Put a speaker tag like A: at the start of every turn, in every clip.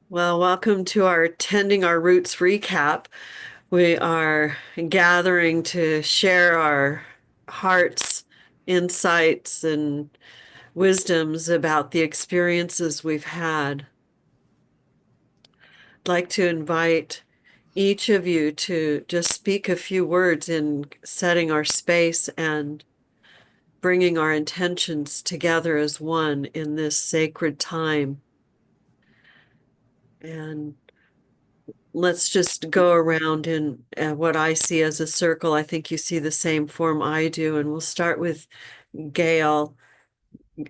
A: Well, welcome to our Tending Our Roots recap. We are gathering to share our hearts, insights, and wisdoms about the experiences we've had. I'd like to invite each of you to just speak a few words in setting our space and bringing our intentions together as one in this sacred time. And let's just go around in what I see as a circle. I think you see the same form I do. And we'll start with Gail,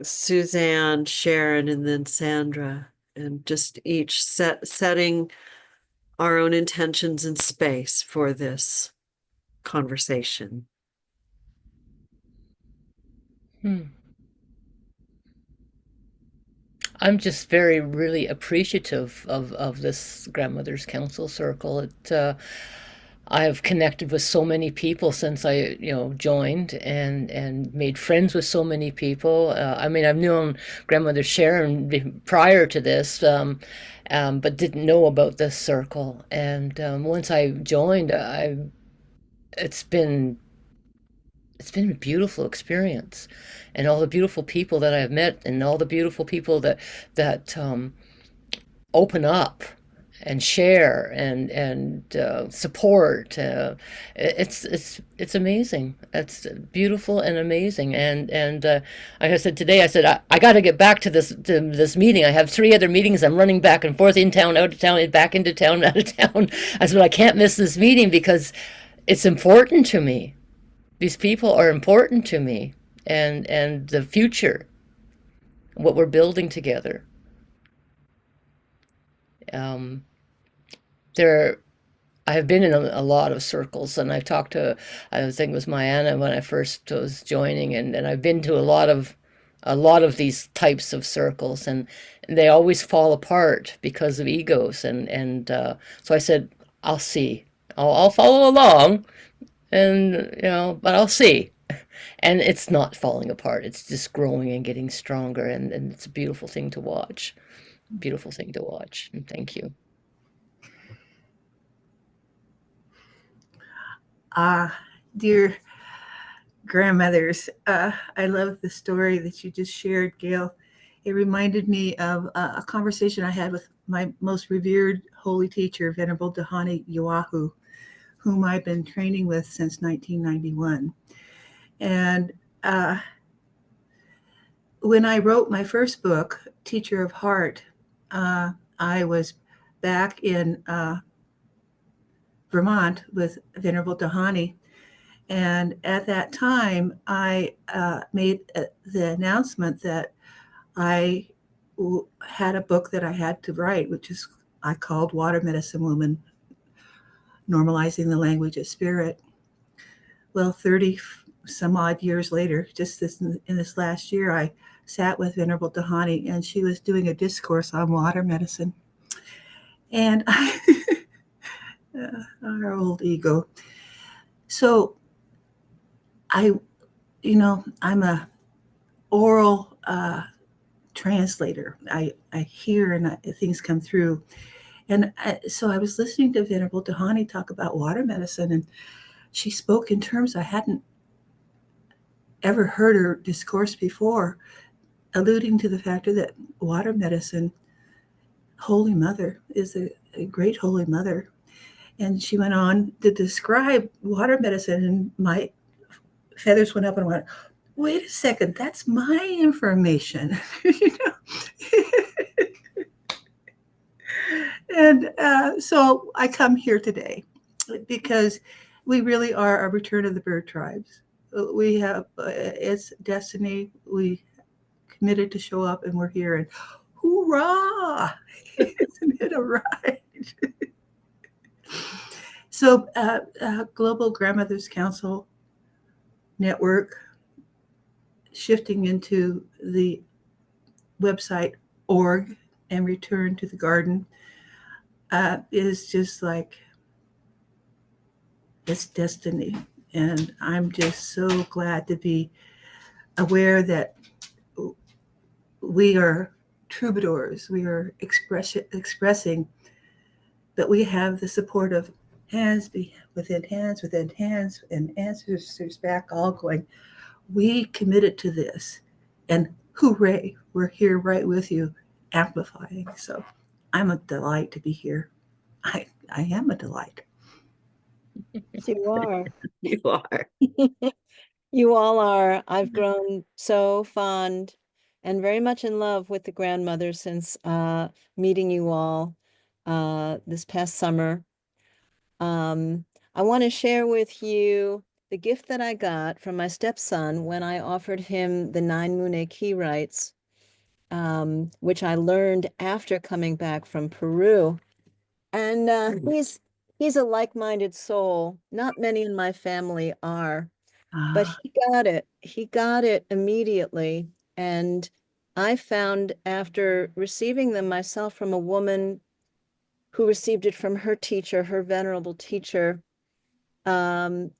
A: Suzanne, Sharon, and then Sandra. And just each setting our own intentions and space for this conversation.
B: Hmm. I'm just very, really appreciative of this Grandmother's Council Circle. I've connected with so many people since I joined and made friends with so many people. I mean, I've known Grandmother Sharon prior to this, but didn't know about this circle. And once I joined, it's been it's been a beautiful experience, and all the beautiful people that I've met, and all the beautiful people that open up and share and support. It's amazing. It's beautiful and amazing. And like I said today, I got to get back to this meeting. I have three other meetings. I'm running back and forth, in town, out of town, back into town, out of town. I said I can't miss this meeting because it's important to me. These people are important to me, and the future, what we're building together. Um, there, I have been in a lot of circles, and I've talked to, I think it was Mayanna when I first was joining, and I've been to a lot of these types of circles, and they always fall apart because of egos, and so I said, I'll see, I'll follow along, but I'll see. And it's not falling apart. It's just growing and getting stronger, and it's a beautiful thing to watch. Beautiful thing to watch. And thank you.
C: Ah, dear grandmothers, I love the story that you just shared, Gail. It reminded me of a conversation I had with my most revered holy teacher, Venerable Dahani Yawahu, whom I've been training with since 1991. And when I wrote my first book, Teacher of Heart, I was back in Vermont with Venerable Dahani. And at that time, I made the announcement that I had a book that I had to write, which is I called Water Medicine Woman, Normalizing the Language of Spirit. Well, 30 some odd years later, just in this last year, I sat with Venerable Dahani, and she was doing a discourse on water medicine. And our old ego. So I, I'm a oral translator. I hear and things come through. And so I was listening to Venerable Dahani talk about water medicine, and she spoke in terms I hadn't ever heard her discourse before, alluding to the fact that water medicine, Holy Mother, is a great Holy Mother. And she went on to describe water medicine, and my feathers went up and went, wait a second, that's my information. And so I come here today because we really are a return of the bird tribes. We have it's destiny. We committed to show up, and we're here. And hoorah! Isn't it a ride? So, Global Grandmothers Council Network, shifting into the website org and return to the garden, is just like it's destiny. And I'm just so glad to be aware that we are troubadours. We are expressing that we have the support of hands within hands, within hands, and ancestors back, all going, we committed to this. And hooray, we're here right with you, amplifying. So I'm a delight to be here. I am a delight.
D: You are.
A: You are.
D: You all are. I've grown so fond and very much in love with the grandmother since meeting you all this past summer. Um, I want to share with you the gift that I got from my stepson when I offered him the 9 Mune key rights, which I learned after coming back from Peru. And he's a like-minded soul. Not many in my family are. But
C: Ah,
D: he got it. He got it immediately. And I found after receiving them myself from a woman who received it from her teacher, her venerable teacher, um,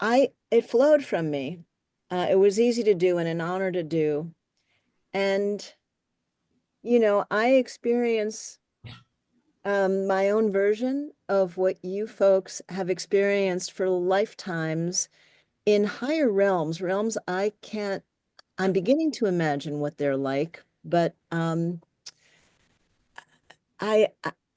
D: it flowed from me. It was easy to do and an honor to do. And, I experience my own version of what you folks have experienced for lifetimes in higher realms I can't. I'm beginning to imagine what they're like, but and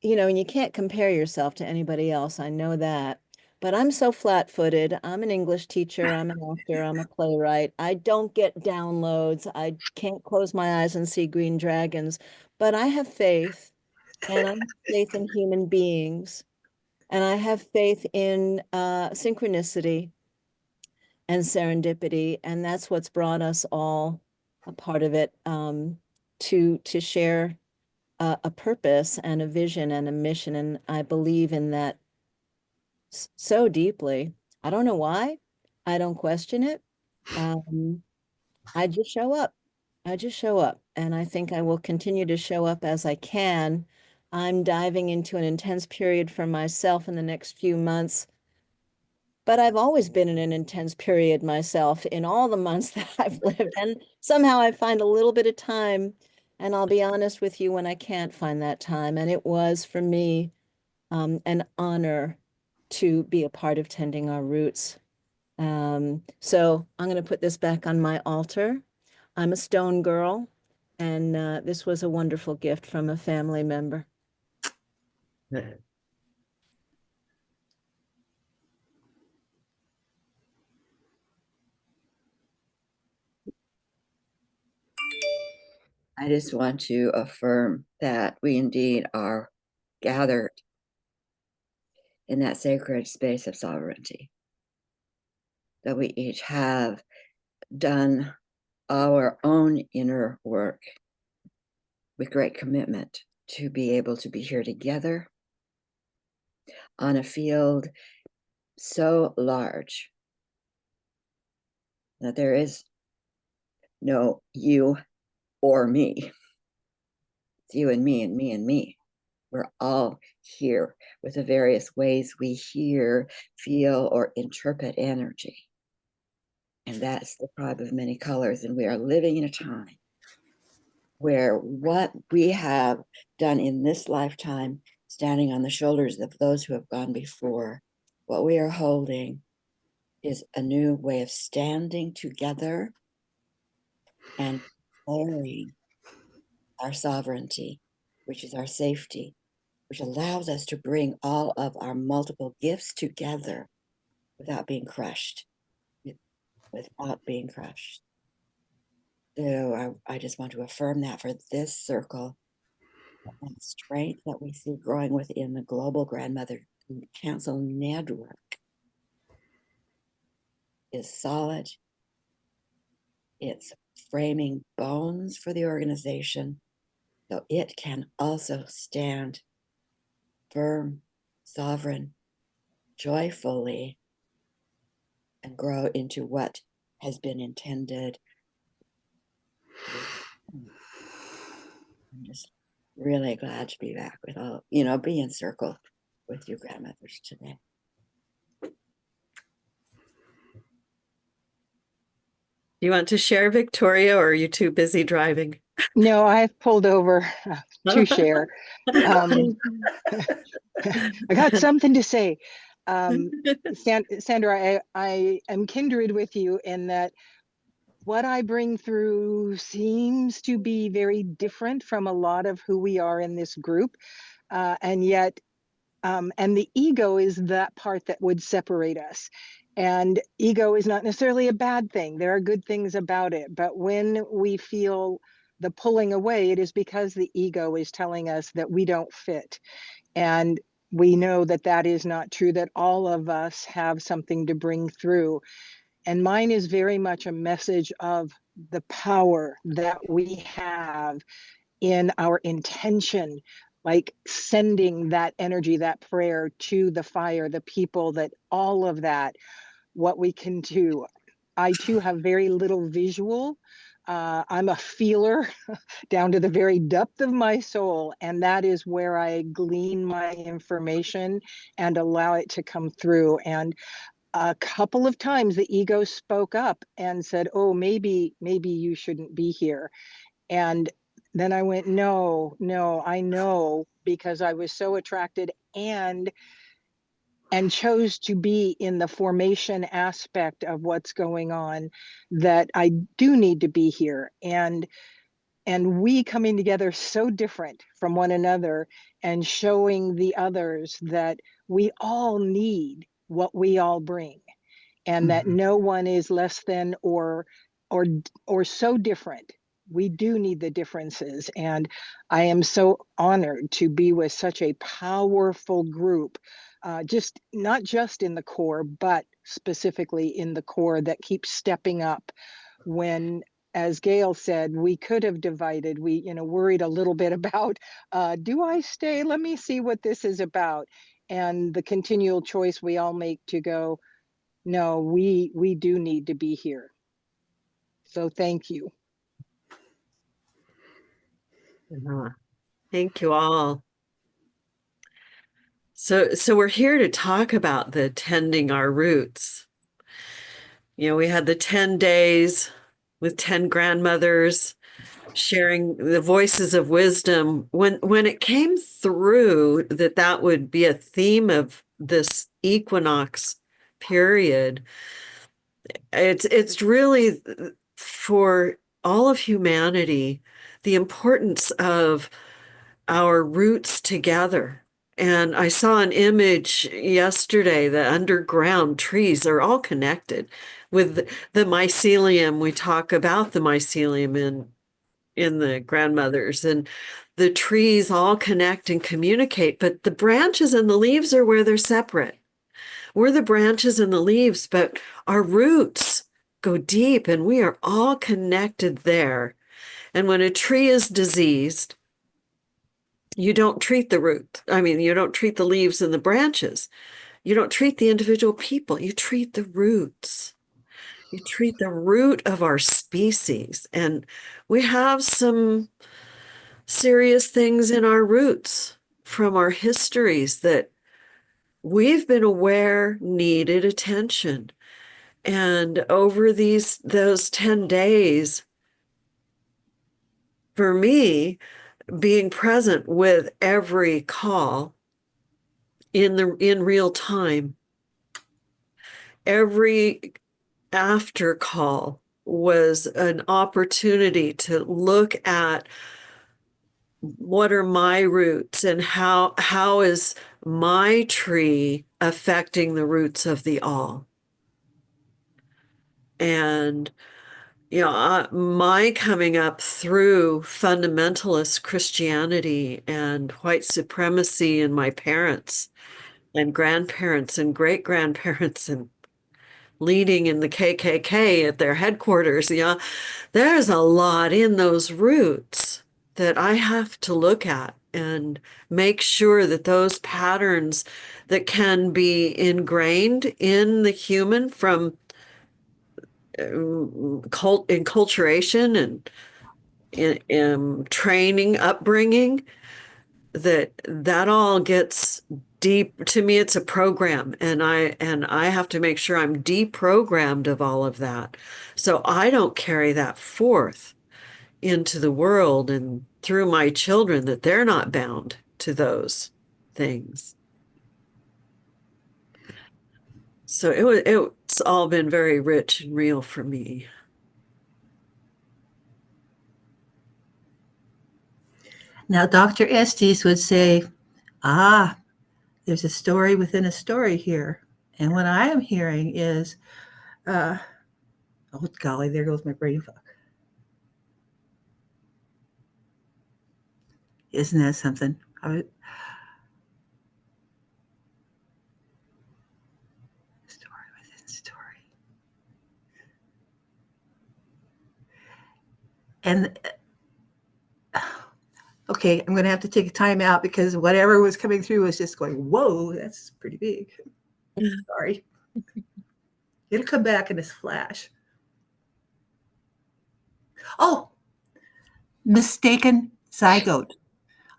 D: you can't compare yourself to anybody else. I know that. But I'm so flat-footed. I'm an English teacher, I'm an actor, I'm a playwright. I don't get downloads. I can't close my eyes and see green dragons, but I have faith, and I have faith in human beings, and I have faith in synchronicity and serendipity, and that's what's brought us all a part of it, to share a purpose and a vision and a mission, and I believe in that so deeply. I don't know why. I don't question it. Um, I just show up. I just show up, and I think I will continue to show up as I can. I'm diving into an intense period for myself in the next few months. But I've always been in an intense period myself in all the months that I've lived. And somehow I find a little bit of time. And I'll be honest with you when I can't find that time. And it was for me an honor to be a part of tending our roots. So I'm going to put this back on my altar. I'm a stone girl. And this was a wonderful gift from a family member.
E: I just want to affirm that we indeed are gathered in that sacred space of sovereignty, that we each have done our own inner work with great commitment to be able to be here together on a field so large that there is no you or me. It's you and me and me and me. We're all here with the various ways we hear, feel, or interpret energy. And that's the tribe of many colors. And we are living in a time where what we have done in this lifetime, standing on the shoulders of those who have gone before, what we are holding is a new way of standing together and declaring our sovereignty, which is our safety, which allows us to bring all of our multiple gifts together without being crushed, without being crushed. So I just want to affirm that for this circle, and strength that we see growing within the Global Grandmother Council Network is solid. It's framing bones for the organization, so it can also stand firm, sovereign, joyfully, and grow into what has been intended. I'm just really glad to be back with all, be in circle with you grandmothers today.
A: You want to share, Victoria, or are you too busy driving?
F: No, I've pulled over to share. Um, I got something to say. Um, Sandra, I am kindred with you in that what I bring through seems to be very different from a lot of who we are in this group. And yet, and the ego is that part that would separate us. And ego is not necessarily a bad thing. There are good things about it. But when we feel the pulling away, it is because the ego is telling us that we don't fit. And we know that that is not true, that all of us have something to bring through. And mine is very much a message of the power that we have in our intention, like sending that energy, that prayer to the fire, the people, that all of that, what we can do. I too have very little visual. I'm a feeler down to the very depth of my soul, and that is where I glean my information and allow it to come through. And a couple of times the ego spoke up and said, oh, maybe you shouldn't be here. And then I went, no, I know, because I was so attracted and chose to be in the formation aspect of what's going on, that I do need to be here. And we coming together so different from one another and showing the others that we all need what we all bring, and that no one is less than or or so different. We do need the differences, and I am so honored to be with such a powerful group, just not just in the core, but specifically in the core, that keeps stepping up when, as Gail said, we could have divided. We, worried a little bit about, do I stay? Let me see what this is about. And the continual choice we all make to go, no, we do need to be here. So thank you.
A: Yeah. Thank you all. So we're here to talk about the tending our roots. We had the 10 days with 10 grandmothers sharing the voices of wisdom. When it came through that would be a theme of this equinox period, it's really for all of humanity, the importance of our roots together. And I saw an image yesterday that underground trees are all connected with the mycelium. We talk about the mycelium in the grandmothers, and the trees all connect and communicate, but the branches and the leaves are where they're separate. We're the branches and the leaves, but our roots go deep and we are all connected there. And when a tree is diseased, you don't treat the root. I mean, you don't treat the leaves and the branches. You don't treat the individual people. You treat the roots. You treat the root of our species. And we have some serious things in our roots from our histories that we've been aware needed attention. And over those 10 days, for me, being present with every call in real time, every after call was an opportunity to look at what are my roots and how is my tree affecting the roots of the all. And my coming up through fundamentalist Christianity and white supremacy in my parents and grandparents and great grandparents and leading in the KKK at their headquarters. There's a lot in those roots that I have to look at and make sure that those patterns that can be ingrained in the human from enculturation and in training, upbringing, that all gets deep. To me, it's a program, and I have to make sure I'm deprogrammed of all of that, so I don't carry that forth into the world and through my children that they're not bound to those things. So it's all been very rich and real for me.
C: Now, Dr. Estes would say, ah, there's a story within a story here. And what I am hearing is, oh golly, there goes my brain fog. Isn't that something? Story within story. And okay, I'm going to have to take a time out because whatever was coming through was just going, whoa, that's pretty big. Sorry. It'll come back in this flash. Oh, mistaken zygote.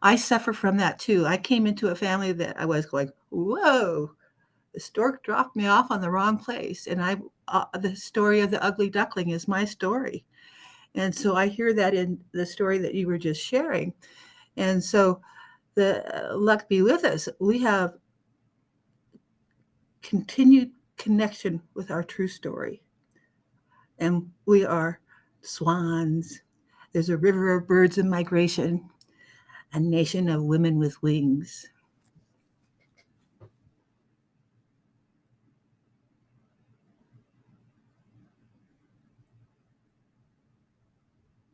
C: I suffer from that too. I came into a family that I was going, whoa, the stork dropped me off on the wrong place. And the story of the ugly duckling is my story. And so I hear that in the story that you were just sharing. And so the luck be with us. We have continued connection with our true story. And we are swans. There's a river of birds in migration, a nation of women with wings.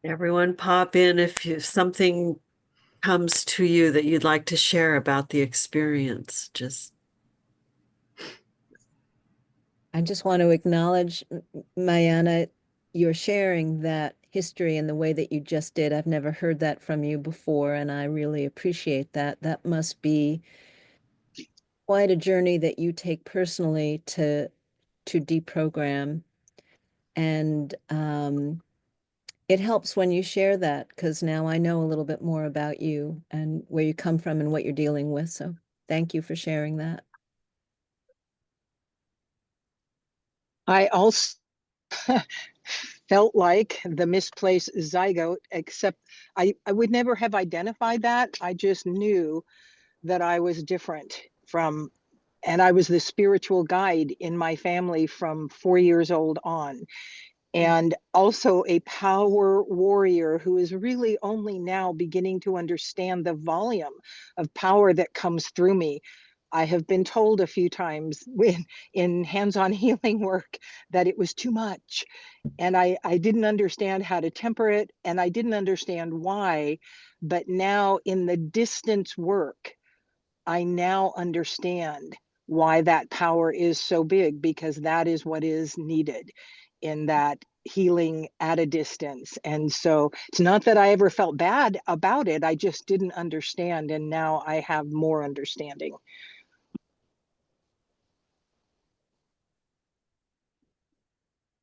A: Everyone pop in if something comes to you that you'd like to share about the experience. Just
D: I just want to acknowledge, Mayana, your sharing that history in the way that you just did. I've never heard that from you before, and I really appreciate that. That must be quite a journey that you take personally to deprogram. And it helps when you share that because now I know a little bit more about you and where you come from and what you're dealing with. So thank you for sharing that.
F: I also felt like the misplaced zygote, except I would never have identified that. I just knew that I was different from, and I was the spiritual guide in my family from 4 years old on. And also a power warrior who is really only now beginning to understand the volume of power that comes through me. I have been told a few times in hands-on healing work that it was too much. And I didn't understand how to temper it, and I didn't understand why. But now in the distance work, I now understand why that power is so big, because that is what is needed in that healing at a distance. And so it's not that I ever felt bad about it, I just didn't understand. And now I have more understanding.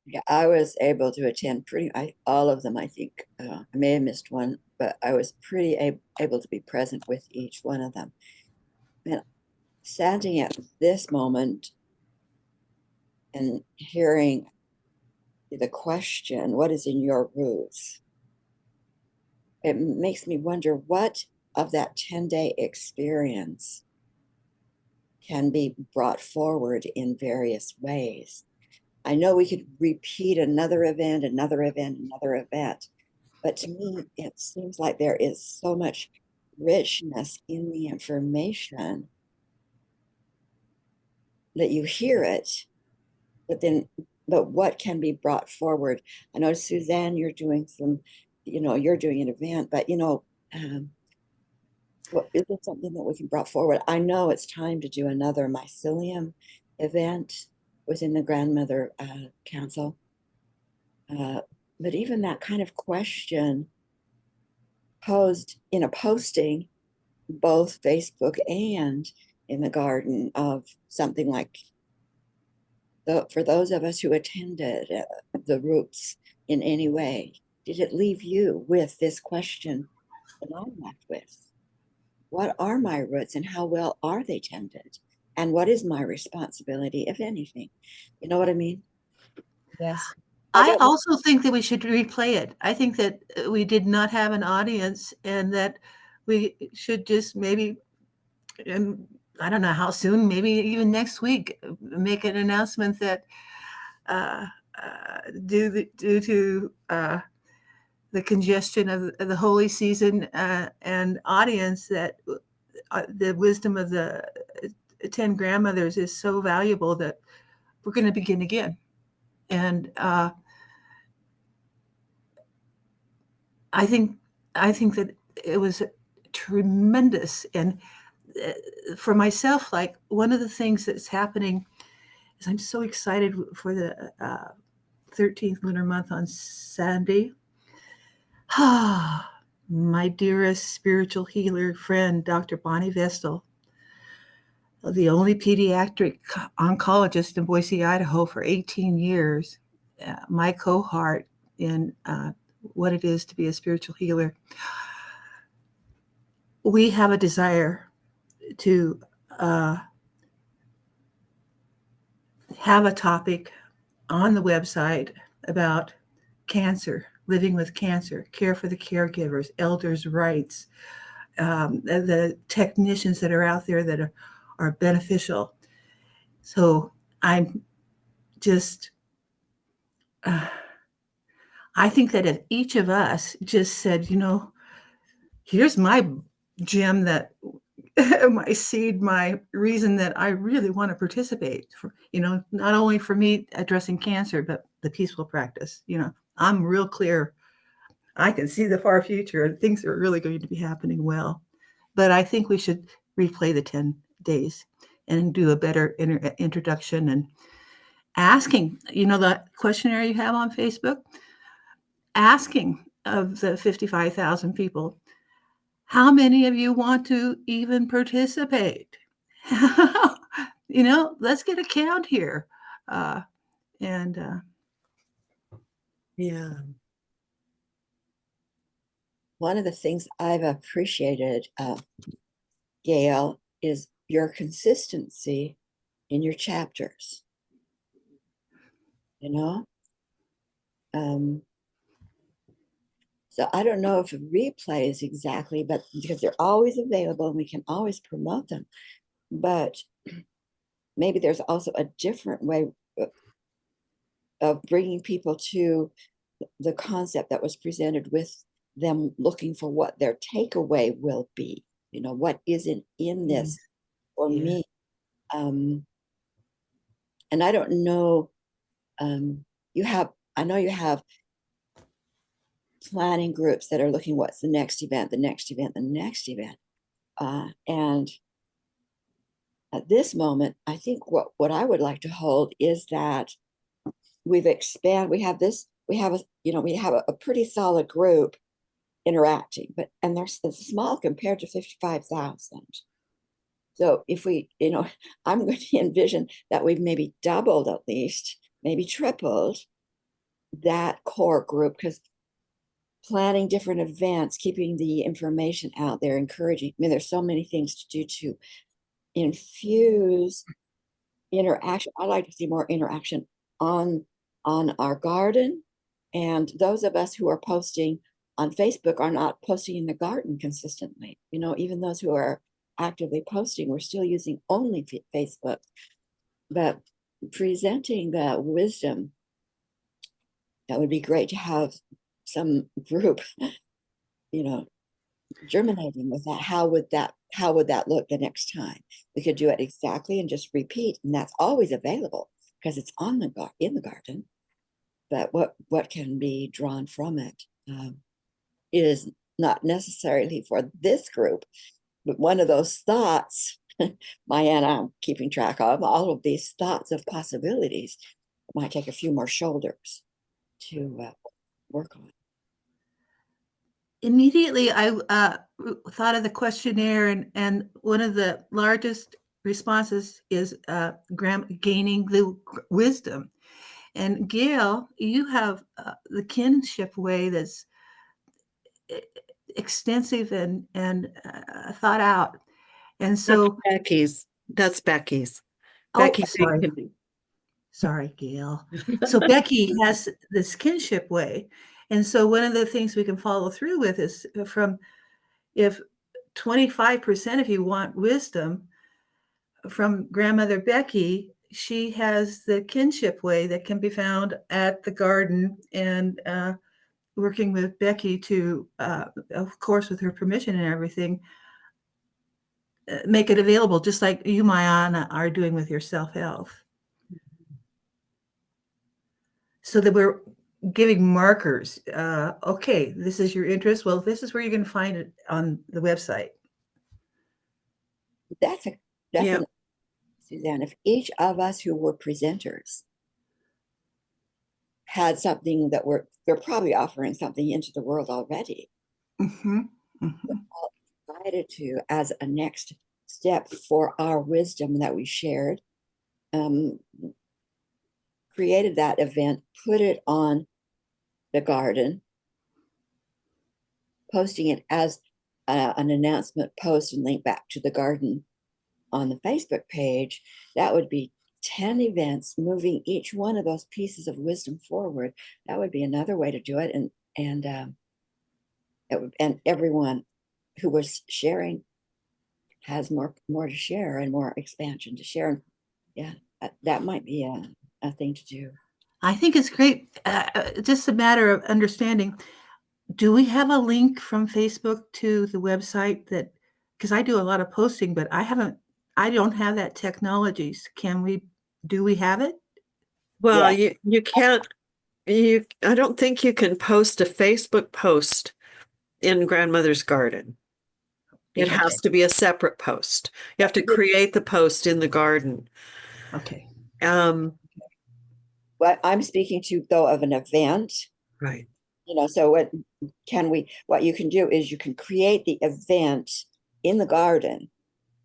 E: Yeah, I was able to attend all of them. I think I may have missed one, but I was pretty able to be present with each one of them. And standing at this moment and hearing the question, what is in your roots? It makes me wonder what of that 10-day experience can be brought forward in various ways. I know we could repeat another event, another event, another event, but to me, it seems like there is so much richness in the information that you hear it, but what can be brought forward? I know, Suzanne, you're doing you're doing an event, but what is it something that we can brought forward? I know it's time to do another mycelium event within the Grandmother Council. But even that kind of question posed in a posting, both Facebook and in the garden, of something like, for those of us who attended the roots in any way, did it leave you with this question that I'm left with? What are my roots and how well are they tended? And what is my responsibility, if anything? You know what I mean?
D: Yes.
E: I
C: I
E: don't know.
C: also think that we should replay it. I think that we did not have an audience and that we should just maybe, and I don't know how soon, maybe even next week, make an announcement that uh, due to the congestion of the holy season and audience, that the wisdom of the 10 grandmothers is so valuable that we're going to begin again. And I think that it was tremendous. And for myself, like one of the things that's happening is I'm so excited for the 13th lunar month on Sunday. My dearest spiritual healer friend, Dr. Bonnie Vestal, the only pediatric oncologist in Boise, Idaho for 18 years, my cohort in what it is to be a spiritual healer. We have a desire to have a topic on the website about cancer, living with cancer, care for the caregivers, elders' rights, the technicians that are out there that are beneficial. So I'm just, I think that if each of us just said, here's my gem, that my seed, my reason that I really want to participate, for, not only for me addressing cancer, but the peaceful practice. I'm real clear. I can see the far future and things are really going to be happening well. But I think we should replay the 10 days and do a better introduction and asking, the questionnaire you have on Facebook, asking of the 55,000 people, how many of you want to even participate? Let's get a count here. And
A: Yeah.
E: One of the things I've appreciated, Gail, is your consistency in your chapters. So I don't know if replays exactly, but because they're always available and we can always promote them. But maybe there's also a different way of bringing people to the concept that was presented, with them looking for what their takeaway will be. What isn't in this for me. And I don't know, I know you have planning groups that are looking, what's the next event, the next event, the next event. And at this moment, I think what I would like to hold is that we have a pretty solid group interacting, and it's small compared to 55,000. So if we, I'm going to envision that we've maybe doubled, at least, maybe tripled that core group, because planning different events, keeping the information out there, encouraging. I mean, there's so many things to do to infuse interaction. I like to see more interaction on our garden. And those of us who are posting on Facebook are not posting in the garden consistently. Even those who are actively posting, we're still using only Facebook. But presenting the wisdom, that would be great to have some group, germinating with that. How would that look the next time? We could do it exactly and just repeat, and that's always available because it's in the garden. But what can be drawn from it is not necessarily for this group, but one of those thoughts, Maya, I'm keeping track of all of these thoughts of possibilities. It might take a few more shoulders to work on.
C: immediately I thought of the questionnaire, and one of the largest responses is gaining the wisdom. And Gail, you have the kinship way that's extensive and thought out. And so,
A: Becky's. That's Becky's.
C: oh,
A: Becky
C: sorry. Sorry, Gail. So Becky has this kinship way. And so one of the things we can follow through with is from if 25% if you want wisdom from grandmother Becky, she has the kinship way that can be found at the garden, and working with Becky to, of course, with her permission and everything, make it available, just like you, Mayana, are doing with your self-health. So that we're giving markers. Okay, this is your interest. Well, this is where you're going to find it on the website.
E: That's a
A: Yeah.
E: definite, Suzanne. If each of us who were presenters had something that we're probably offering something into the world already,
C: Mhm, mhm.
E: invited to as a next step for our wisdom that we shared, created that event, put it on the garden, posting it as an announcement post and link back to the garden on the Facebook page. That would be 10 events, moving each one of those pieces of wisdom forward. That would be another way to do it. And everyone who was sharing has more to share and more expansion to share. And yeah, that might be a thing to do.
C: I think it's great. Just a matter of understanding. Do we have a link from Facebook to the website that, because I do a lot of posting, but I don't have that technology. Do we have it?
A: Well,
E: Yeah.
A: you can't, I don't think you can post a Facebook post in grandmother's garden. It
C: Okay.
A: has to be a separate post. You have to create the post in the garden.
C: Okay.
E: What I'm speaking to, though, of an event,
A: Right.
E: so what you can do is you can create the event in the garden,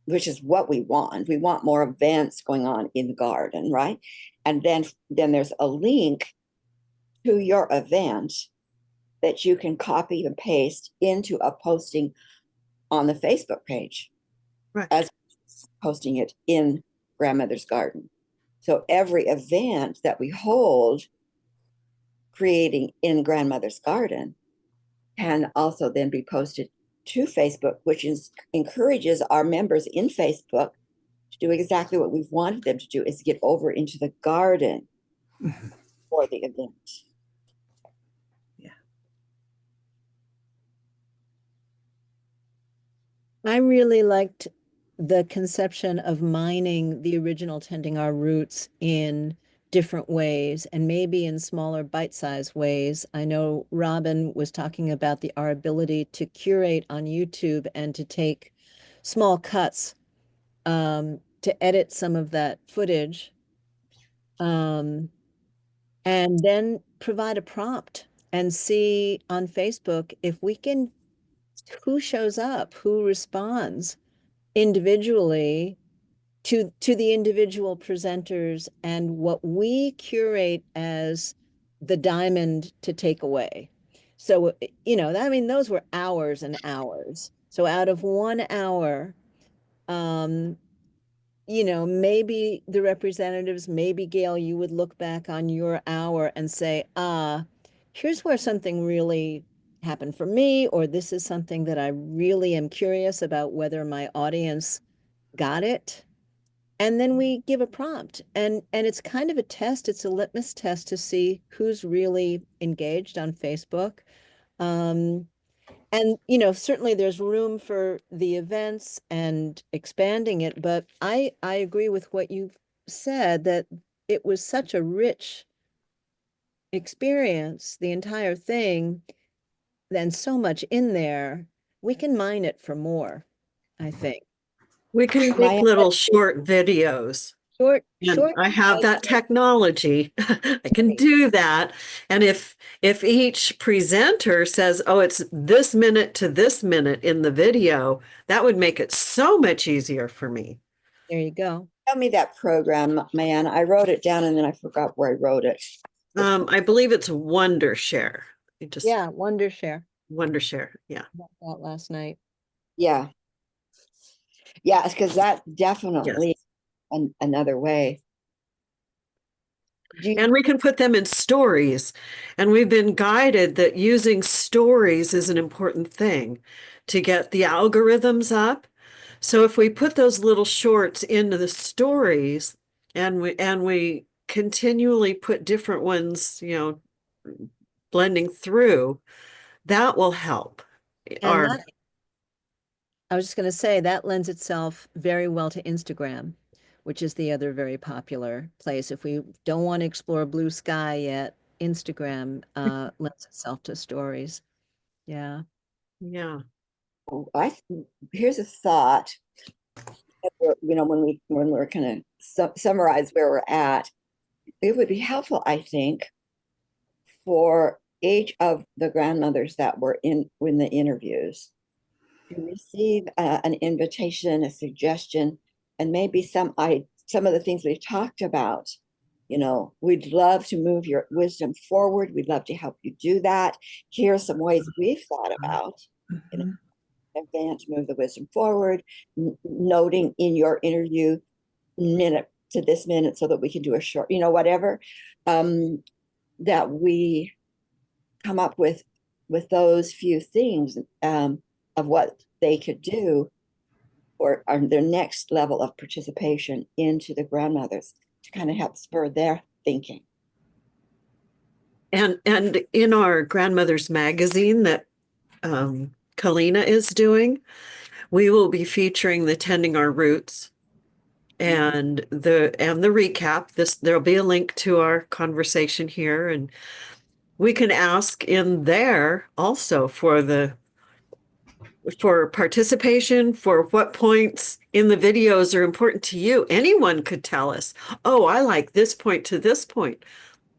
E: which is what we want. We want more events going on in the garden, right? And then there's a link to your event that you can copy and paste into a posting on the Facebook page,
A: Right.
E: as posting it in grandmother's garden. So every event that we hold creating in grandmother's garden can also then be posted to Facebook, which encourages our members in Facebook to do exactly what we've wanted them to do, is get over into the garden for the event.
C: Yeah.
D: I really liked the conception of mining the original Tending Our Roots in different ways and maybe in smaller bite-sized ways. I know Robin was talking about our ability to curate on YouTube and to take small cuts to edit some of that footage, and then provide a prompt and see on Facebook if we can, who shows up, who responds individually to the individual presenters and what we curate as the diamond to take away. So, I mean, those were hours and hours. So out of 1 hour, maybe the representatives, maybe Gail, you would look back on your hour and say, here's where something really happened for me, or this is something that I really am curious about whether my audience got it. And then we give a prompt, and it's kind of a test. It's a litmus test to see who's really engaged on Facebook. Um, and certainly there's room for the events and expanding it, but I agree with what you said, that it was such a rich experience, the entire thing, and so much in there. We can mine it for more, I think.
A: We can make
E: My
A: little short videos.
D: Short,
A: And
D: short.
A: I have that technology. I can do that. And if each presenter says, "Oh, it's this minute to this minute in the video," that would make it so much easier for me.
D: There you go.
E: Tell me that program, man. I wrote it down and then I forgot where I wrote it.
A: I believe it's Wondershare. You just
D: Yeah, Wondershare.
A: Wondershare. Yeah.
D: About that last night.
E: Yeah. Yeah, because that's
A: Yes.
E: definitely another way.
A: And we can put them in stories. And we've been guided that using stories is an important thing to get the algorithms up. So if we put those little shorts into the stories and we continually put different ones, blending through, that will help.
D: And that, I was just going to say, that lends itself very well to Instagram, which is the other very popular place. If we don't want to explore blue sky yet, Instagram lends itself to stories. Yeah.
A: Yeah.
E: Here's a thought. When we're kind of summarize where we're at, it would be helpful, I think, for each of the grandmothers that were in the interviews to receive an invitation, a suggestion, and maybe some of the things we've talked about. We'd love to move your wisdom forward. We'd love to help you do that. Here are some ways we've thought about, advance, move the wisdom forward, noting in your interview minute to this minute so that we can do a short, whatever, that we come up with those few things of what they could do or their next level of participation into the grandmothers to kind of help spur their thinking.
A: And in our grandmother's magazine that Kalina is doing, we will be featuring the Tending Our Roots and the recap. There'll be a link to our conversation here, and we can ask in there also for participation, for what points in the videos are important to you. Anyone could tell us, oh, I like this point to this point.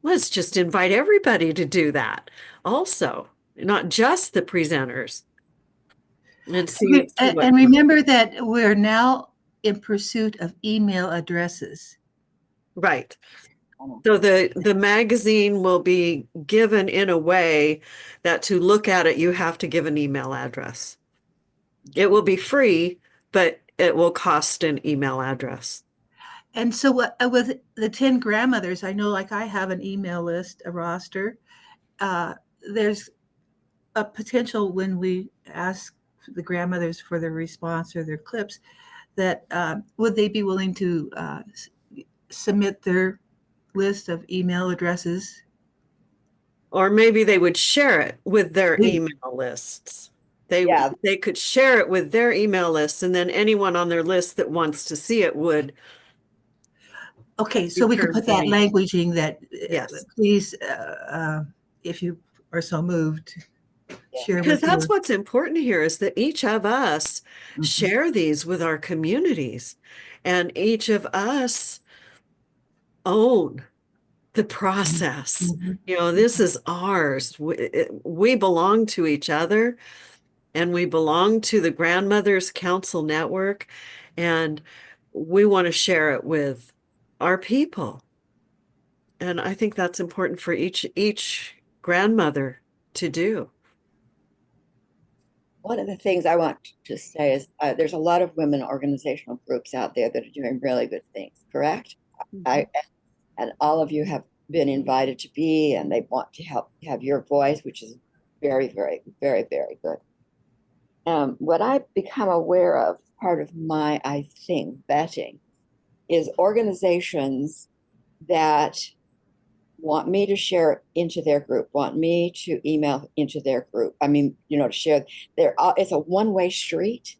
A: Let's just invite everybody to do that also, not just the presenters. And
C: and remember that we're now in pursuit of email addresses.
A: Right. So the magazine will be given in a way that to look at it, you have to give an email address. It will be free, but it will cost an email address.
C: And so with the 10 grandmothers, I know like I have an email list, a roster. There's a potential when we ask the grandmothers for their response or their clips that would they be willing to submit their list of email addresses?
A: Or maybe they would share it with their email lists. They could share it with their email lists, and then anyone on their list that wants to see it would.
C: Okay, so we could put that languaging that,
A: yes,
C: please, if you are so moved, share.
A: Because that's what's important here is that each of us share these with our communities, and each of us own the process. This is ours. We belong to each other, and we belong to the Grandmothers Council Network, and we want to share it with our people. And I think that's important for each grandmother to do.
E: One of the things I want to say is there's a lot of women organizational groups out there that are doing really good things, correct? And all of you have been invited to be, and they want to help have your voice, which is very, very, very, very good. What I've become aware of, part of my, I think, vetting, is organizations that want me to share into their group, want me to email into their group. I mean, to share. It's a one-way street,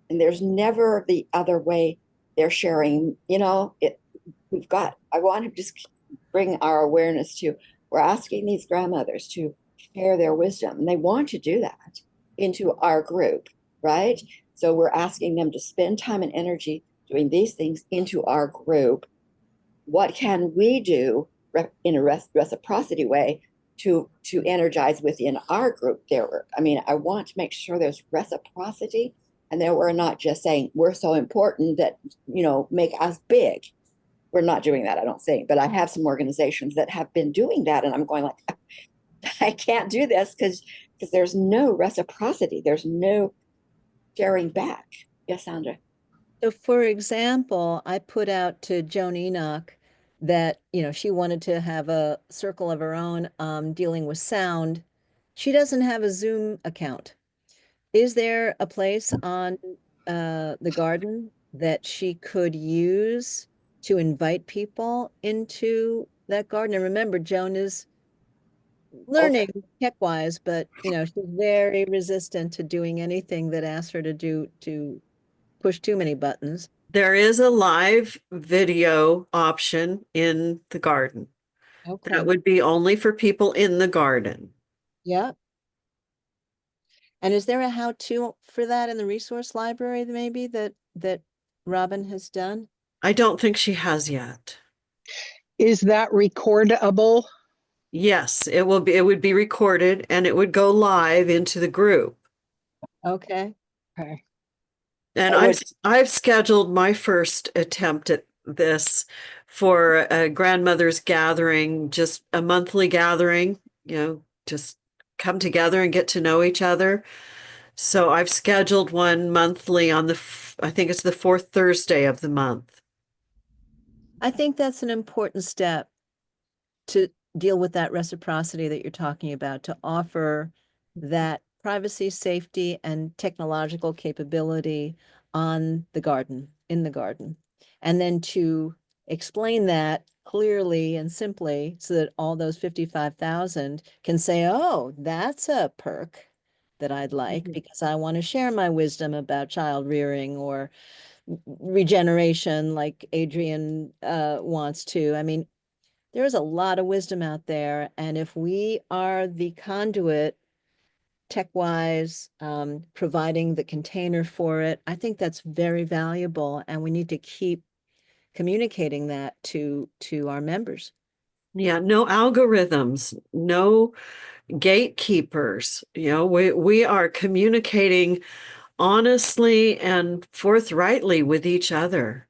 E: and there's never the other way. They're sharing. I want to just bring our awareness to. We're asking these grandmothers to share their wisdom, and they want to do that into our group, right? So we're asking them to spend time and energy doing these things into our group. What can we do in a reciprocity way to energize within our group there? I mean, I want to make sure there's reciprocity, and that we're not just saying we're so important that make us big. We're not doing that, I don't think, but I have some organizations that have been doing that, and I'm going like, I can't do this because there's no reciprocity, there's no sharing back. Yes, Sandra.
D: So for example, I put out to Joan Enoch that, she wanted to have a circle of her own, dealing with sound. She doesn't have a Zoom account. Is there a place on the garden that she could use to invite people into that garden? And remember, Joan is learning tech-wise, but she's very resistant to doing anything that asks her to do to push too many buttons.
A: There is a live video option in the garden. That
D: Okay.
A: would be only for people in the garden.
D: Yeah. And is there a how-to for that in the resource library maybe that Robin has done?
A: I don't think she has yet.
F: Is that recordable?
A: Yes, it would be recorded and it would go live into the group.
D: Okay.
F: Okay.
A: And
F: That would,
A: I've scheduled my first attempt at this for a grandmother's gathering, just a monthly gathering, just come together and get to know each other. So I've scheduled one monthly on I think it's the fourth Thursday of the month.
D: I think that's an important step to deal with that reciprocity that you're talking about, to offer that privacy, safety, and technological capability in the garden. And then to explain that clearly and simply so that all those 55,000 can say, oh, that's a perk that I'd like
A: Mhm.
D: because I want to share my wisdom about child rearing or regeneration like Adrian wants to. I mean, there is a lot of wisdom out there. And if we are the conduit, tech-wise, providing the container for it, I think that's very valuable. And we need to keep communicating that to our members.
A: Yeah, no algorithms, no gatekeepers. We are communicating honestly and forthrightly with each other.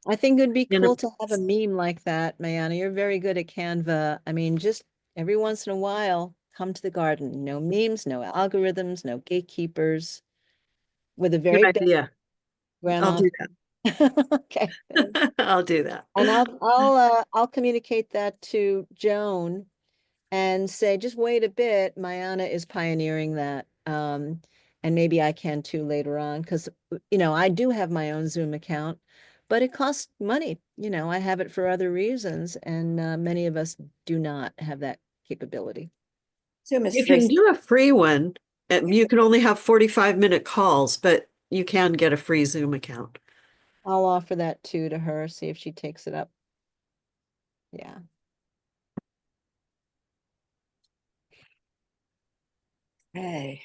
D: I think it'd be
A: You know,
D: cool to have a meme like that, Mayana. You're very good at Canva. I mean, just every once in a while, come to the garden. No memes, no algorithms, no gatekeepers, with a
A: good
D: very big
A: idea. I'll
D: grandma.
A: do
D: Okay, thanks.
A: that. I'll do that.
D: And I'll communicate that to Joan and say, just wait a bit. Mayana is pioneering that. And maybe I can too later on because I do have my own Zoom account, but it costs money. I have it for other reasons, and many of us do not have that capability.
E: Zoom is
A: You
E: free.
A: can do a free one. And you can only have 45-minute calls, but you can get a free Zoom account.
D: I'll offer that too to her, see if she takes it up. Yeah.
E: Hey,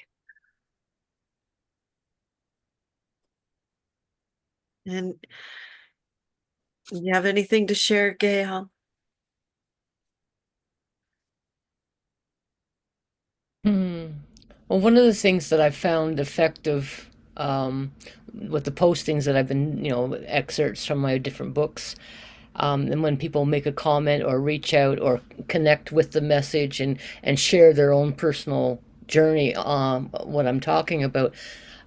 A: And you have anything to share, Gail?
B: Hmm. Well, one of the things that I found effective with the postings that I've been, excerpts from my different books, and when people make a comment or reach out or connect with the message and share their own personal journey on what I'm talking about,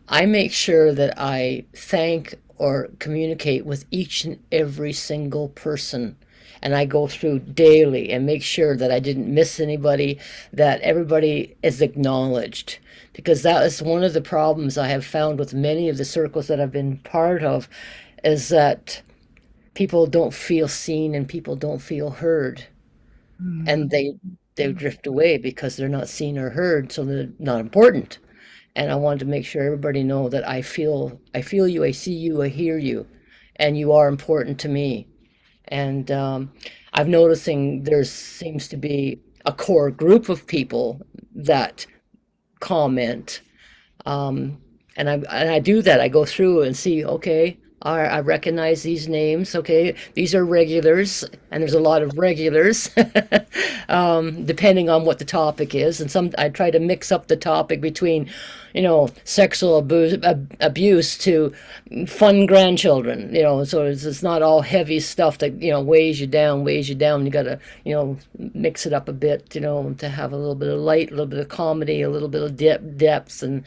B: I make sure that I thank or communicate with each and every single person. And I go through daily and make sure that I didn't miss anybody, that everybody is acknowledged. Because that is one of the problems I have found with many of the circles that I've been part of, is that people don't feel seen and people don't feel heard. And they drift away because they're not seen or heard, so they're not important. And I wanted to make sure everybody know that I feel you, I see you, I hear you, and you are important to me. And I'm noticing there seems to be a core group of people that comment, um, and I do that. I go through and see, okay, I recognize these names. Okay, these are regulars, and there's a lot of regulars, depending on what the topic is. And some I try to mix up the topic between, sexual abuse to fun grandchildren. So it's not all heavy stuff that weighs you down, weighs you down. You got to mix it up a bit, to have a little bit of light, a little bit of comedy, a little bit of depth, and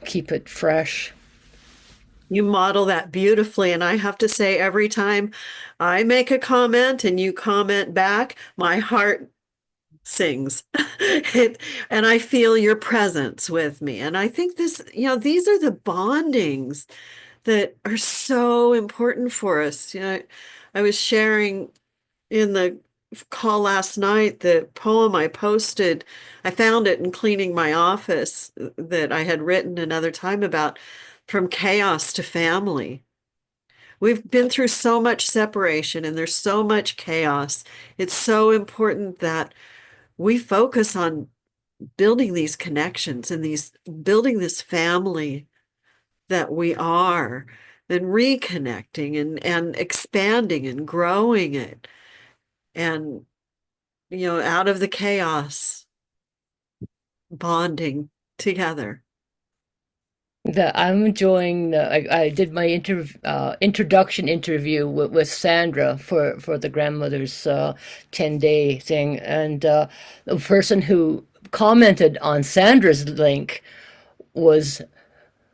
B: keep it fresh.
A: You model that beautifully. And I have to say, every time I make a comment and you comment back, my heart sings. And I feel your presence with me. And I think this, these are the bondings that are so important for us. I was sharing in the call last night the poem I posted. I found it in cleaning my office that I had written another time about from chaos to family. We've been through so much separation and there's so much chaos. It's so important that we focus on building these connections and building this family that we are, and reconnecting and expanding and growing it. And, out of the chaos, bonding together.
B: I'm enjoying. I did my introduction interview with Sandra for the grandmother's 10-day thing, and the person who commented on Sandra's link was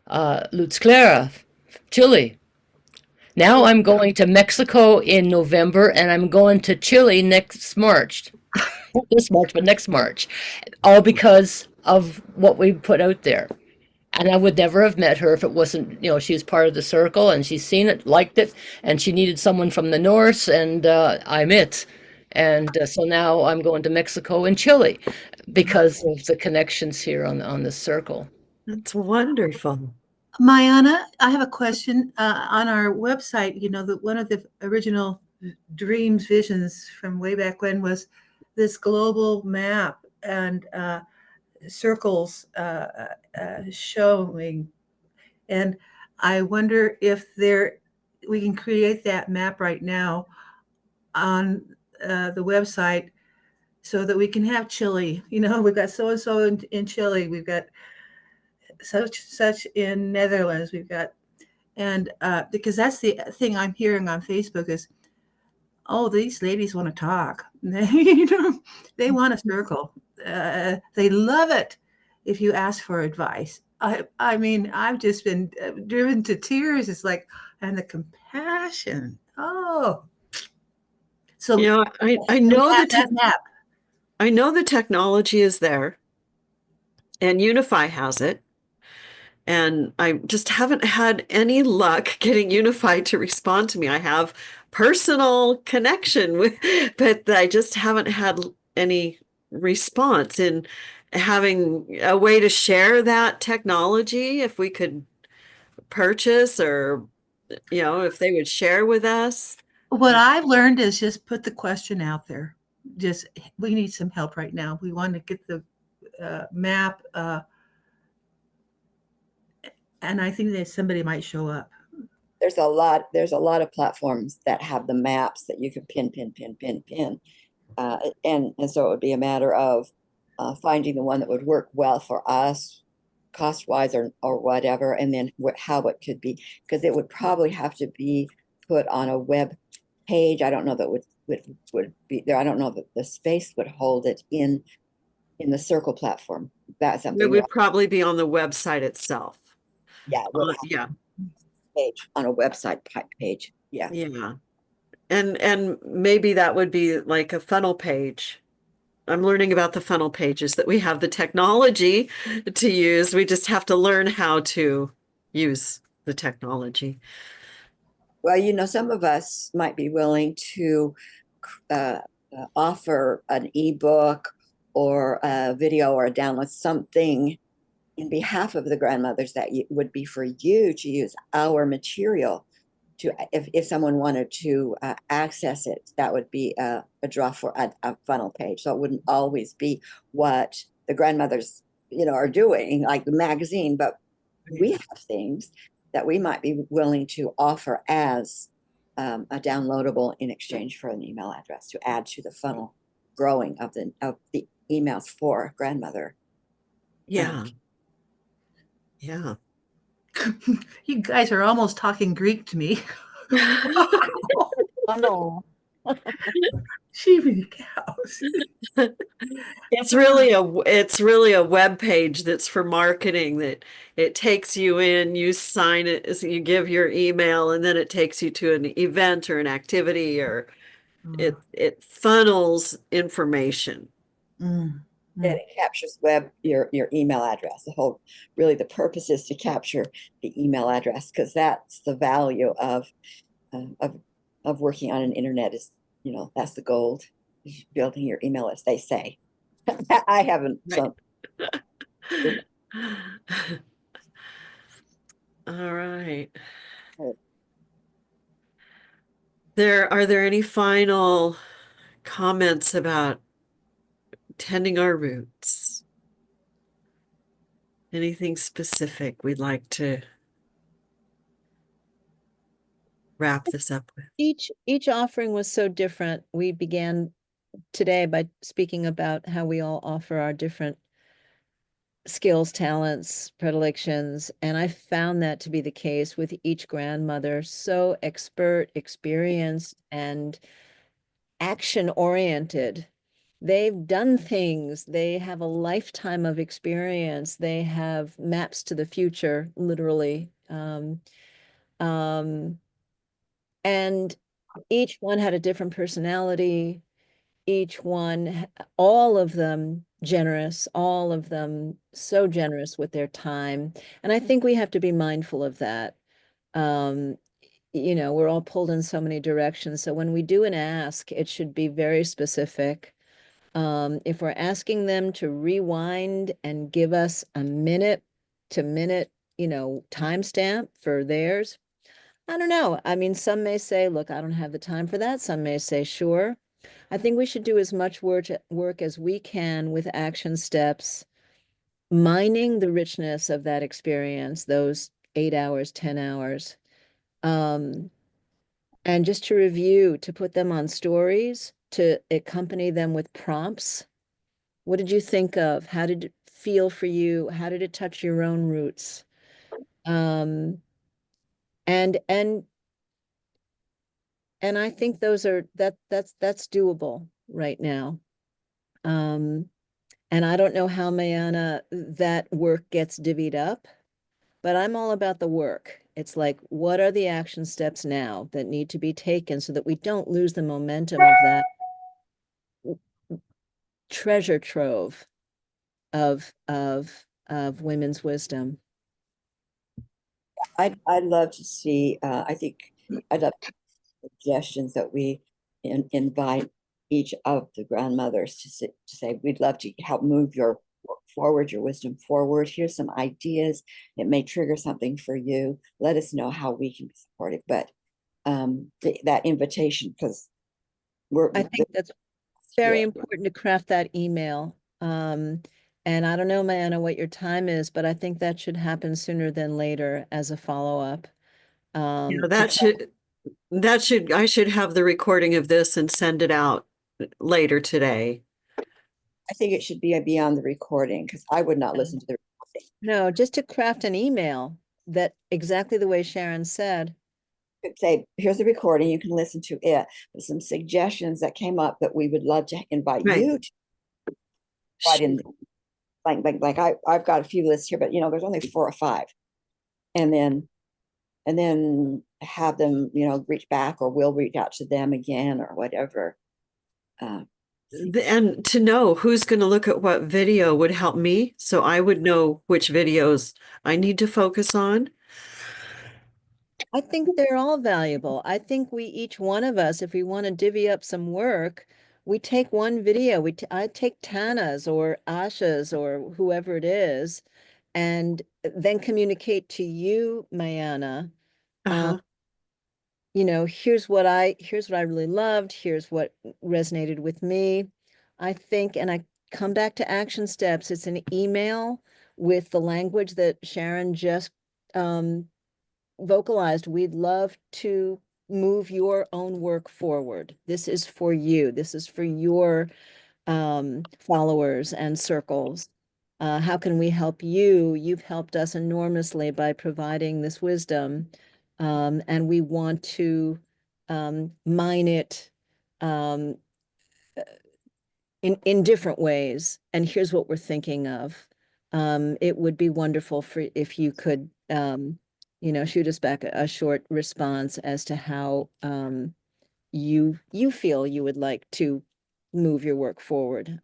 B: Lutz Clara, Chile. Now I'm going to Mexico in November, and I'm going to Chile next March. Not this March, but next March, all because of what we put out there. And I would never have met her if it wasn't, she was part of the circle and she's seen it, liked it, and she needed someone from the north, and I'm it. And so now I'm going to Mexico and Chile because of the connections here on the circle.
A: That's wonderful.
C: Mayana, I have a question. On our website, one of the original dreams, visions from way back when was this global map and circles showing. And I wonder if we can create that map right now on the website so that we can have Chile. We've got so-and-so in Chile. We've got such in Netherlands. We've got, and because that's the thing I'm hearing on Facebook is, oh, these ladies want to talk. They want a circle. They love it if you ask for advice. I mean, I've just been driven to tears. It's like, and the compassion. Oh, so
A: I know
C: that map.
A: I know the technology is there, and Unify has it. And I just haven't had any luck getting Unified to respond to me. I have personal connection with, but I just haven't had any response in having a way to share that technology. If we could purchase, or, if they would share with us.
C: What I've learned is just put the question out there. Just, we need some help right now. We want to get the map. And I think that somebody might show up.
E: There's a lot of platforms that have the maps that you can pin. And so it would be a matter of finding the one that would work well for us, cost wise or whatever, and then how it could be, because it would probably have to be put on a web page. I don't know that would be there. I don't know that the space would hold it in the circle platform. That's something.
A: It would probably be on the website itself.
E: Yeah,
A: Yeah.
E: Page on a website page. Yeah.
A: Yeah. And maybe that would be like a funnel page. I'm learning about the funnel pages, that we have the technology to use. We just have to learn how to use the technology.
E: Well, some of us might be willing to offer an ebook or a video or a download, something in behalf of the grandmothers that would be for you to use our material to, if someone wanted to access it, that would be a draw for a funnel page. So it wouldn't always be what the grandmothers, are doing, like the magazine, but we have things that we might be willing to offer as a downloadable in exchange for an email address to add to the funnel growing of the emails for grandmother.
A: Yeah. Yeah.
C: You guys are almost talking Greek to me.
F: Oh no.
C: Sheepy cows.
A: It's really a web page that's for marketing that it takes you in, you sign it, so you give your email, and then it takes you to an event or an activity, or it funnels information.
C: Mm,
E: And
C: mm.
E: it captures your email address. The whole really the purpose is to capture the email address because that's the value uh, of of working on an internet is that's the gold building your email as they say. I haven't
A: Right.
E: It-
A: All right.
E: uh,
A: Are there any final comments about tending our roots? Anything specific we'd like to wrap this up with?
D: Each offering was so different. We began today by speaking about how we all offer our different skills, talents, predilections, and I found that to be the case with each grandmother, so expert, experienced, and action oriented. They've done things, they have a lifetime of experience, they have maps to the future, literally. Um, and each one had a different personality, each one, all of them generous, all of them so generous with their time. And I think we have to be mindful of that. Um, we're all pulled in so many directions. So when we do an ask, it should be very specific. If we're asking them to rewind and give us a minute to minute, timestamp for theirs, I don't know. I mean, some may say, look, I don't have the time for that. Some may say, sure. I think we should do as much work as we can with action steps, mining the richness of that experience, those 8 hours, 10 hours. Um, and just to review, to put them on stories, to accompany them with prompts. What did you think of? How did it feel for you? How did it touch your own roots? Um, and and I think that's doable right now. Um, and I don't know how, Mayana, that work gets divvied up, but I'm all about the work. It's like, what are the action steps now that need to be taken so that we don't lose the momentum of that treasure trove of women's wisdom?
E: I'd love to see. I think I'd love suggestions that we invite each of the grandmothers to say, we'd love to help move your work forward, your wisdom forward. Here's some ideas. It may trigger something for you. Let us know how we can be supportive. But that invitation, because we're
D: I think that's very
E: here.
D: important to craft that email. And I don't know, Mayana, what your time is, but I think that should happen sooner than later as a follow-up.
A: You know,
D: To
A: I should have the recording of this and send it out later today.
E: I think it should be beyond the recording because I would not listen to the recording.
D: No, just to craft an email that exactly the way Sharon said.
E: Could say, here's the recording, you can listen to it. But some suggestions that came up that we would love to invite
A: Right.
E: you to write in like I've got a few lists here, but there's only 4 or 5. And then have them, reach back or we'll reach out to them again or whatever. Uh,
A: And to know who's going to look at what video would help me, so I would know which videos I need to focus on.
D: I think they're all valuable. I think each one of us, if we want to divvy up some work, we take one video. I take Tana's or Asha's or whoever it is, and then communicate to you, Mayana. Um,
A: Uh-huh.
D: here's what I really loved. Here's what resonated with me. I think, and I come back to action steps. It's an email with the language that Sharon just um, vocalized. We'd love to move your own work forward. This is for you. This is for your followers and circles. How can we help you? You've helped us enormously by providing this wisdom, and we want to mine it um, in different ways. And here's what we're thinking of. It would be wonderful for if you could, shoot us back a short response as to how you feel you would like to move your work forward.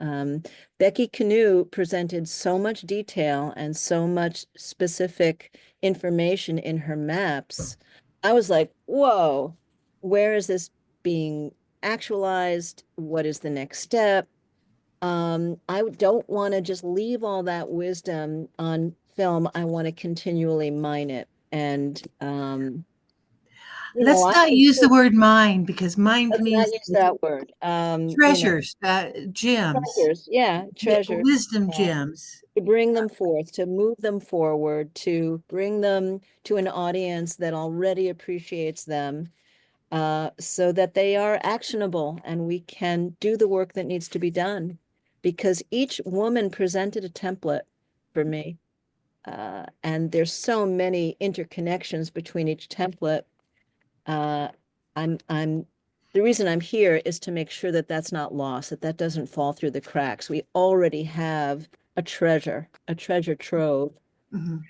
D: Becky Canoe presented so much detail and so much specific information in her maps. I was like, whoa, where is this being actualized? What is the next step? I don't want to just leave all that wisdom on film. I want to continually mine it. And
C: Let's
D: I
C: not use the word mine, because mine
D: let's
C: means
D: not use that word.
C: treasures, gems,
D: Treasures, yeah, treasures.
C: wisdom
D: uh,
C: gems.
D: to bring them forth, to move them forward, to bring them to an audience that already appreciates them, so that they are actionable and we can do the work that needs to be done. Because each woman presented a template for me. And there's so many interconnections between each template. Uh, I'm the reason I'm here is to make sure that that's not lost, that that doesn't fall through the cracks. We already have a treasure trove.
C: Mhm.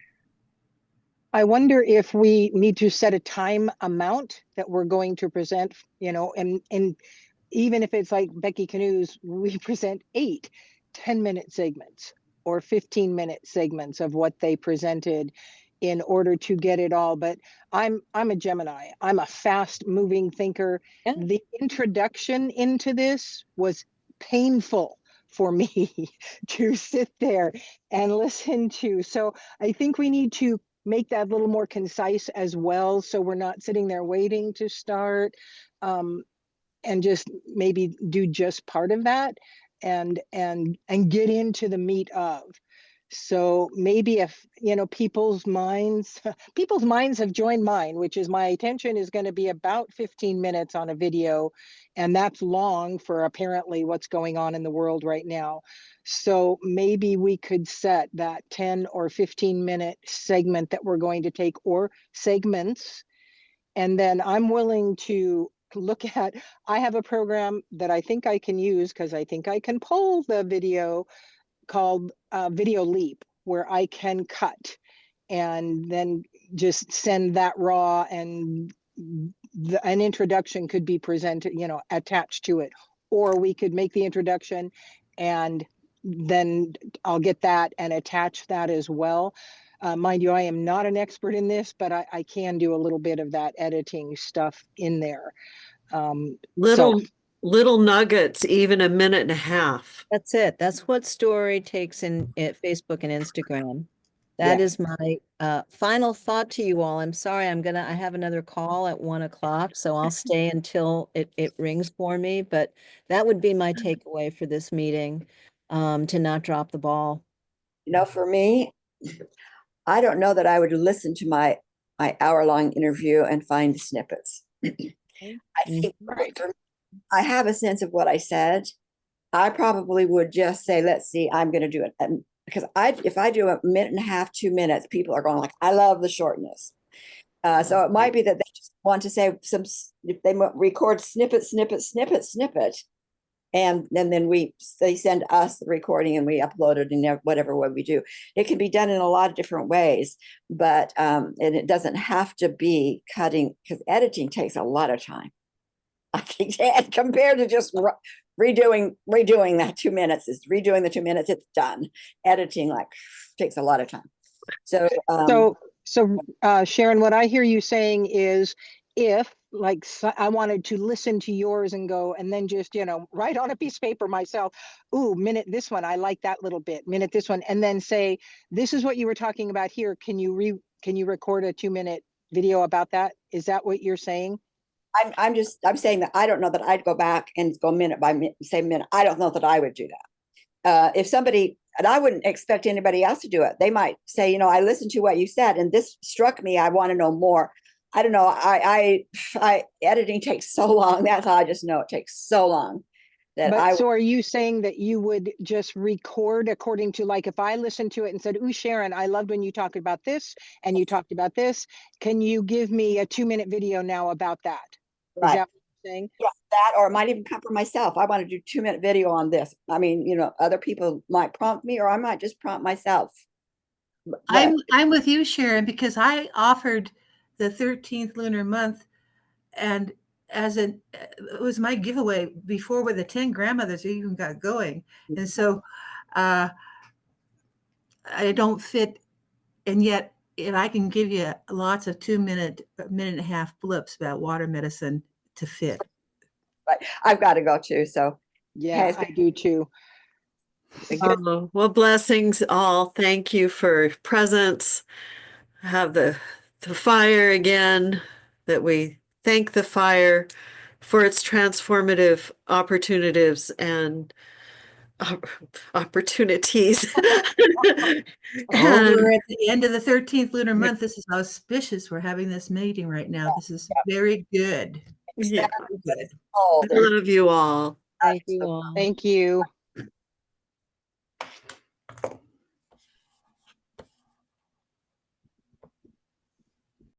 F: I wonder if we need to set a time amount that we're going to present, and even if it's like Becky Canoe's, we present 8 10-minute segments or 15-minute segments of what they presented in order to get it all. But I'm a Gemini. I'm a fast moving thinker.
D: Yeah.
F: The introduction into this was painful for me to sit there and listen to. So I think we need to make that a little more concise as well, so we're not sitting there waiting to start. And just maybe do just part of that and get into the meat of. So maybe if people's minds people's minds have joined mine, which is my attention is going to be about 15 minutes on a video, and that's long for apparently what's going on in the world right now. So maybe we could set that 10 or 15-minute segment that we're going to take, or segments, and then I'm willing to look at, I have a program that I think I can use because I think I can pull the video, called Video Leap, where I can cut and then just send that raw, and an introduction could be presented, attached to it. Or we could make the introduction and then I'll get that and attach that as well. Mind you, I am not an expert in this, but I can do a little bit of that editing stuff in there. So
A: Little nuggets, even a minute and a half.
D: That's it. That's what story takes in Facebook and Instagram. That
F: yeah,
D: is my final thought to you all. I'm sorry, I have another call at 1 o'clock, so I'll stay until it rings for me. But that would be my takeaway for this meeting, to not drop the ball.
E: For me, I don't know that I would listen to my hour-long interview and find snippets. I think
D: Right.
E: I have a sense of what I said. I probably would just say, let's see, I'm going to do it. And because if I do a minute and a half, 2 minutes, people are going like, I love the shortness. So it might be that they just want to say if they record snippet, snippet, snippet, snippet. And then they send us the recording and we upload it in whatever way we do. It can be done in a lot of different ways, but and it doesn't have to be cutting, because editing takes a lot of time. I think compared to just redoing that 2 minutes, is redoing the 2 minutes, it's done. Editing takes a lot of time. So
F: Sharon, what I hear you saying is, if I wanted to listen to yours and go, and then just, write on a piece of paper myself, ooh, minute this one, I like that little bit, minute this one, and then say, this is what you were talking about here. Can you record a 2-minute video about that? Is that what you're saying?
E: I'm saying that I don't know that I'd go back and go minute by minute, same minute. I don't know that I would do that. If somebody, and I wouldn't expect anybody else to do it. They might say, I listened to what you said and this struck me. I want to know more. I don't know. I editing takes so long. That's how I just know it takes so long that
F: So are you saying that you would just record according to, like, if I listened to it and said, ooh, Sharon, I loved when you talked about this and you talked about this. Can you give me a 2-minute video now about that? Is
E: right.
F: that what thing.
E: Yeah, that, or it might even come from myself. I want to do 2-minute video on this. I mean, other people might prompt me, or I might just prompt myself. But
C: I'm with you, Sharon, because I offered the 13th lunar month, and it was my giveaway before where the 10 grandmothers even got going. And so I don't fit, and yet if I can give you lots of 2-minute, minute and a half blips about water medicine to fit.
E: but I've got to go too. So
F: Yeah, I do too.
A: Well, blessings all. Thank you for presence. Have the fire again, that we thank the fire for its transformative opportunities and opportunities. And
C: We're at the end of the 13th lunar month. This is auspicious. We're having this meeting right now. This is very good.
A: yeah,
C: Very good.
E: oh,
A: I love you all.
D: Thank you all.
F: Thank you.